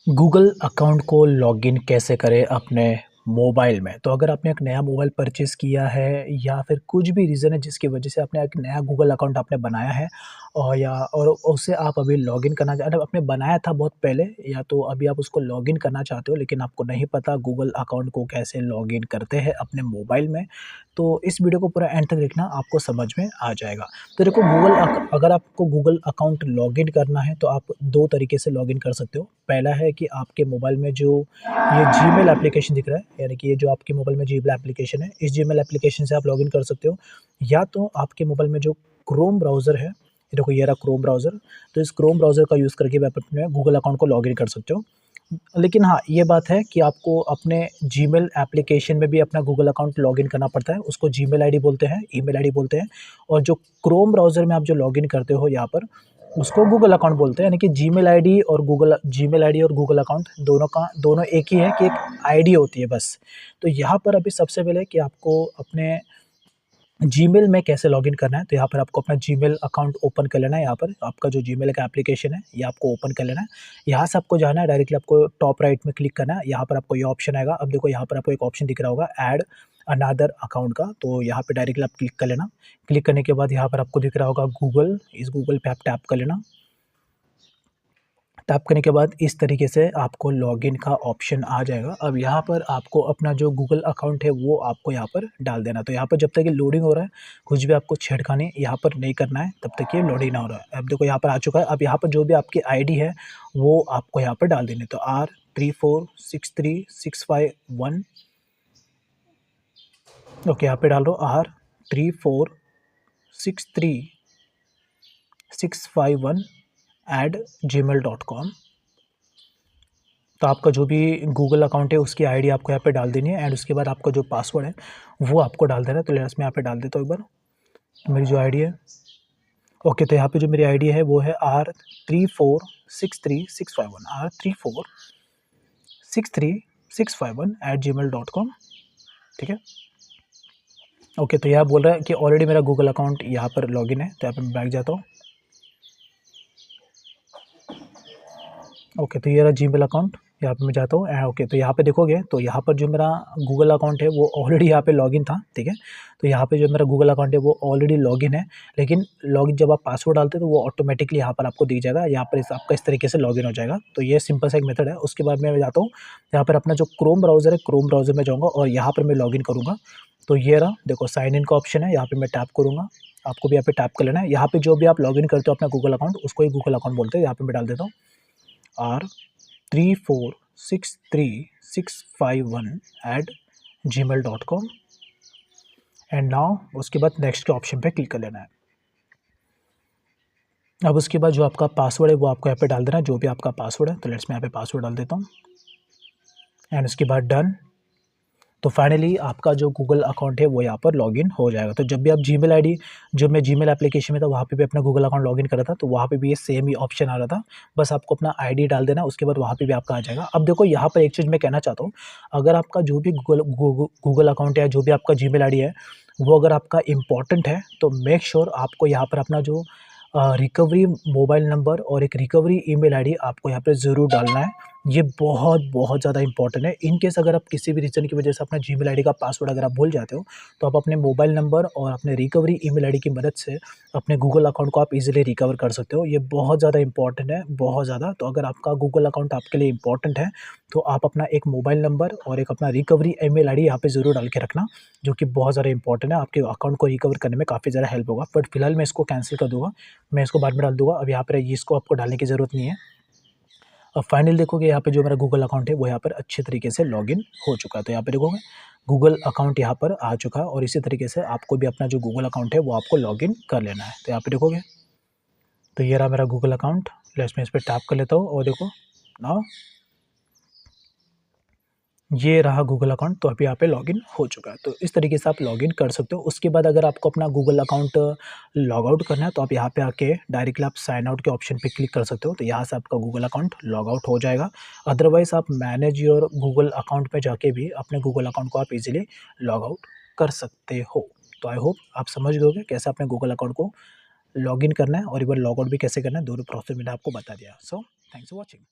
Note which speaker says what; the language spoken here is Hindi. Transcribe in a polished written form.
Speaker 1: गूगल अकाउंट को लॉगिन कैसे करें अपने मोबाइल में? तो अगर आपने एक नया मोबाइल परचेज़ किया है या फिर कुछ भी रीज़न है जिसकी वजह से आपने एक नया गूगल अकाउंट आपने बनाया है और उसे आप अभी लॉगिन करना चाह रहे हो, आपने बनाया था बहुत पहले या तो अभी आप उसको लॉगिन करना चाहते हो लेकिन आपको नहीं पता गूगल अकाउंट को कैसे लॉगिन करते हैं अपने मोबाइल में, तो इस वीडियो को पूरा एंड तक देखना, आपको समझ में आ जाएगा। तो देखो अगर आपको गूगल अकाउंट लॉगिन करना है तो आप 2 तरीके से लॉगिन कर सकते हो। पहला है कि आपके मोबाइल में जो ये जीमेल एप्लीकेशन दिख रहा है, यानी कि ये जो आपके मोबाइल में जीमेल एप्लीकेशन है, इस जीमेल एप्लीकेशन से आप लॉगिन कर सकते हो। या तो आपके मोबाइल में जो क्रोम ब्राउज़र है, ये देखो ये रहा क्रोम ब्राउज़र, तो इस क्रोम ब्राउज़र का यूज़ करके भी आप अपने गूगल अकाउंट को लॉगिन कर सकते हो। लेकिन हाँ, ये बात है कि आपको अपने जीमेल एप्लीकेशन में भी अपना गूगल अकाउंट लॉगिन करना पड़ता है, उसको जीमेल आईडी बोलते हैं, ईमेल आईडी बोलते हैं और जो क्रोम ब्राउज़र में आप जो लॉगिन करते हो यहाँ पर, उसको गूगल अकाउंट बोलते हैं। यानी कि जीमेल आईडी और गूगल अकाउंट दोनों एक ही है कि एक आईडी होती है बस। तो यहाँ पर अभी सबसे पहले कि आपको अपने जीमेल में कैसे लॉगिन करना है, तो यहाँ पर आपको अपना जीमेल अकाउंट ओपन कर लेना है। यहाँ पर आपका जो जीमेल का एप्लीकेशन है, ये आपको ओपन कर लेना है। यहाँ से आपको जाना है, डायरेक्टली आपको टॉप राइट में क्लिक करना है। यहाँ पर आपको ये ऑप्शन आएगा। अब देखो यहाँ पर आपको एक ऑप्शन दिख रहा होगा ऐड अनदर अकाउंट का, तो यहाँ पे डायरेक्टली आप क्लिक कर लेना। क्लिक करने के बाद यहाँ पर आपको दिख रहा होगा गूगल, इस गूगल पे आप टैप कर लेना। टैप करने के बाद इस तरीके से आपको लॉगिन का ऑप्शन आ जाएगा। अब यहाँ पर आपको अपना जो गूगल अकाउंट है वो आपको यहाँ पर डाल देना। तो यहाँ पर जब तक ये लोडिंग हो रहा है, कुछ भी आपको छेड़खानी यहाँ पर नहीं करना है, तब तक ये लोडिंग ना हो रहा है। अब देखो यहाँ पर आ चुका है। अब यहाँ पर जो भी आपकी आईडी है वो आपको यहाँ पर डाल देनी है। तो R346365 ओके, यहाँ पे डाल दो R346365 तो आपका जो भी गूगल अकाउंट है उसकी आईडी आपको यहाँ पे डाल देनी है एंड उसके बाद आपका जो पासवर्ड है वो आपको डाल देना है। तो लेट्स मैं यहाँ पे डाल देता हूँ एक बार। तो मेरी जो आईडी है, ओके, तो यहाँ पे जो मेरी आईडी है वो है R346365 ठीक है। ओके, तो यहाँ बोल रहा है कि ऑलरेडी मेरा गूगल अकाउंट यहाँ पर लॉगिन है, तो यहाँ पे मैं बैक जाता हूँ। ओके, तो ये रहा जीमेल अकाउंट, यहाँ पे मैं जाता हूँ ओके, तो यहाँ पे देखोगे तो यहाँ पर जो मेरा गूगल अकाउंट है वो ऑलरेडी यहाँ पे लॉगिन था, ठीक है। तो यहाँ पे जो मेरा गूगल अकाउंट है वो ऑलरेडी लॉगिन है, लेकिन लॉगिन जब आप पासवर्ड डालते हो तो वो ऑटोमेटिकली यहाँ पर आपको दिख जाएगा, यहाँ पर आपका इस तरीके से लॉगिन हो जाएगा। तो ये सिंपल सा एक मेथड है। उसके बाद मैं जाता हूँ यहाँ पर अपना जो क्रोम ब्राउज़र है, क्रोम ब्राउज़र में जाऊँगा और यहाँ पर मैं लॉगिन करूँगा। तो ये रहा, देखो साइन इन का ऑप्शन है, यहाँ पे मैं टैप करूँगा। आपको भी यहाँ पे टैप कर लेना है। यहाँ पे जो भी आप लॉगिन करते हो अपना गूगल अकाउंट, उसको ही गूगल अकाउंट बोलते हैं। यहाँ पे मैं डाल देता हूँ R346365 एंड नाउ उसके बाद नेक्स्ट के ऑप्शन पे क्लिक कर लेना है। अब उसके बाद जो आपका पासवर्ड है वो आपको यहाँ पे डाल देना है, जो भी आपका पासवर्ड है। तो लेट्स मैं यहाँ पे पासवर्ड डाल देता हूँ एंड उसके बाद डन। तो फाइनली आपका जो गूगल अकाउंट है वो यहाँ पर लॉगिन हो जाएगा। तो जब भी आप जीमेल आईडी, जब मैं जीमेल एप्लीकेशन में था वहाँ पे भी अपना गूगल अकाउंट लॉगिन करा था, तो वहाँ पे भी ये सेम ही ऑप्शन आ रहा था। बस आपको अपना आईडी डाल देना, उसके बाद वहाँ पे भी आपका आ जाएगा। अब देखो यहाँ पर एक चीज़ मैं कहना चाहता हूँ, अगर आपका जो भी गूगल अकाउंट है, जो भी आपका जीमेल आईडी है, वो अगर आपका इम्पॉर्टेंट है तो मेक श्योर आपको यहाँ पर अपना जो रिकवरी मोबाइल नंबर और एक रिकवरी ईमेल आईडी आपको यहाँ पे ज़रूर डालना है। ये बहुत बहुत ज़्यादा इंपॉर्टेंट है। इन केस अगर आप किसी भी रीज़न की वजह से अपना जीमेल आईडी का पासवर्ड अगर आप भूल जाते हो, तो आप अपने मोबाइल नंबर और अपने रिकवरी ईमेल आईडी की मदद से अपने गूगल अकाउंट को आप ईज़िली रिकवर कर सकते हो। ये बहुत ज़्यादा इंपॉर्टेंट है, बहुत ज़्यादा। तो अगर आपका गूगल अकाउंट आपके लिए इंपॉर्टेंट है, तो आप अपना एक मोबाइल नंबर और एक अपना रिकवरी ईमेल आईडी यहाँ पे ज़रूर डाल के रखना, जो कि बहुत ज़्यादा इंपॉर्टेंट है। आपके अकाउंट को रिकवर करने में काफ़ी ज़्यादा हेल्प होगा। बट फिलहाल मैं इसको कैंसिल कर दूँगा, मैं इसको बाद में डाल दूँगा। अब यहाँ पर इसको आपको डालने की ज़रूरत नहीं है। अब फाइनल देखोगे यहाँ पे जो मेरा गूगल अकाउंट है वो यहाँ पर अच्छे तरीके से लॉगिन हो चुका है। तो यहाँ पे देखोगे गूगल अकाउंट यहाँ पर आ चुका है और इसी तरीके से आपको भी अपना जो गूगल अकाउंट है वो आपको लॉगिन कर लेना है। तो यहाँ पे देखोगे तो ये रहा मेरा गूगल अकाउंट। लेट्स मैं इस पर टैप कर लेता हूँ और देखो ना, ये रहा गूगल अकाउंट। तो अभी यहाँ पे लॉगिन हो चुका है। तो इस तरीके से आप लॉगिन कर सकते हो। उसके बाद अगर आपको अपना गूगल अकाउंट लॉग आउट करना है तो आप यहाँ पे आके डायरेक्टली आप साइन आउट के ऑप्शन पे क्लिक कर सकते हो। तो यहाँ से आपका गूगल अकाउंट लॉग आउट हो जाएगा। अदरवाइज़ आप मैनेज योर गूगल अकाउंट पे जाके भी अपने गूगल अकाउंट को आप इजीली लॉग आउट कर सकते हो। तो आई होप आप समझ गए होगे कैसे अपने गूगल अकाउंट को लॉगिन करना है और एक बार लॉग आउट भी कैसे करना है। दोनों प्रोसेस मैंने आपको बता दिया। So thanks for watching.